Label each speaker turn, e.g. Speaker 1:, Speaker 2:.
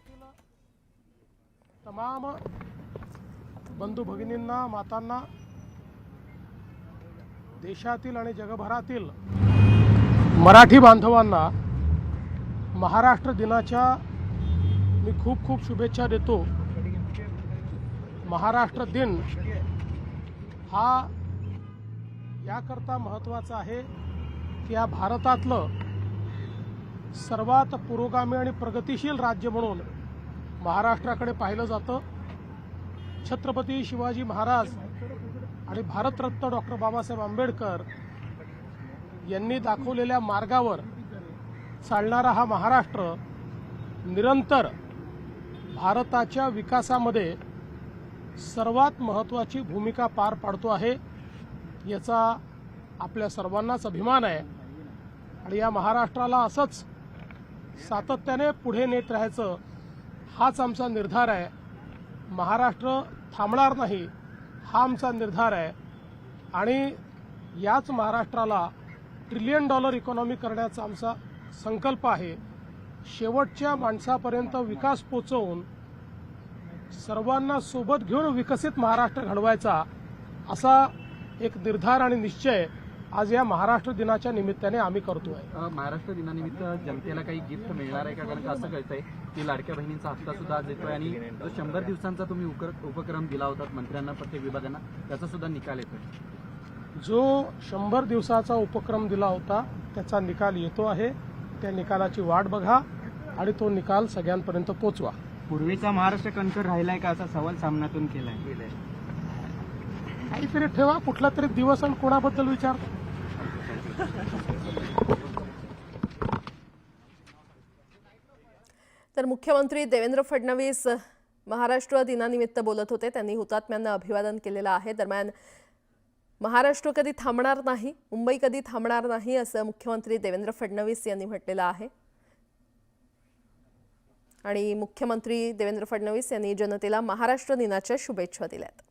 Speaker 1: देशातील तमाम बंधू भगिनींना, मातांना, देशातील आणि जगभरातील मराठी बांधवांना महाराष्ट्र दिनाच्या मी खूप खूप शुभेच्छा देतो। महाराष्ट्र दिन हा याकरता महत्त्वाचा आहे की या भारतातलं सर्वात पुरोगामी आणि प्रगतिशील राज्य म्हणून महाराष्ट्राकडे पाहिलं जातं। छत्रपती शिवाजी महाराज आणि भारतरत्न डॉक्टर बाबासाहेब आंबेडकर यांनी दाखवलेल्या मार्गावर चालणारा हा महाराष्ट्र निरंतर भारताच्या विकासामध्ये सर्वात महत्त्वाची भूमिका पार पाडतो आहे, याचा आपल्या सर्वांनाच अभिमान आहे। आणि या महाराष्ट्राला असंच सातत्याने पुढे नेत राहायचं हाच आमचा निर्धार आहे। महाराष्ट्र थांबणार नाही हा आमचा निर्धार आहे आणि याच महाराष्ट्राला $1 ट्रिलियन इकॉनॉमी करण्याचा आमचा संकल्प आहे। शेवटच्या माणसापर्यंत विकास पोचवून सर्वांना सोबत घेऊन विकसित महाराष्ट्र घडवायचा असा एक निर्धार आणि निश्चय आज या महाराष्ट्र दिनाच्या निमित्ताने आम्ही करतोय।
Speaker 2: महाराष्ट्र दिनानिमित्त जनतेला काही गिफ्ट मिळणार आहे का? कारण असं कळतंय की लाडक्या बहिणींचा हप्ता सुद्धा आज येतोय आणि जो 100 दिवसांचा तुम्ही उपक्रम दिला होता मंत्र्यांना, प्रत्येक विभागांना, त्याचा सुद्धा निकाल येतोय।
Speaker 1: जो 100 दिवसाचा उपक्रम दिला होता त्याचा निकाल येतो आहे। त्या निकालाची वाट बघा आणि तो निकाल सगळ्यांपर्यंत पोहोचवा।
Speaker 3: पूर्वीचा महाराष्ट्र कणखर राहिलाय का असा सवाल सामनातून केलाय।
Speaker 1: काहीतरी ठेवा, कुठला तरी दिवस आणि कोणाबद्दल विचार।
Speaker 4: तर मुख्यमंत्री देवेंद्र फडणवीस महाराष्ट्र दिनानिमित्त बोलत होते। त्यांनी हुतात्म्यांना अभिवादन केलेलं आहे। दरम्यान महाराष्ट्र कधी थांबणार नाही, मुंबई कधी थांबणार नाही असं मुख्यमंत्री देवेंद्र फडणवीस यांनी म्हटलेलं आहे। आणि मुख्यमंत्री देवेंद्र फडणवीस यांनी जनतेला महाराष्ट्र दिनाच्या शुभेच्छा दिल्यात।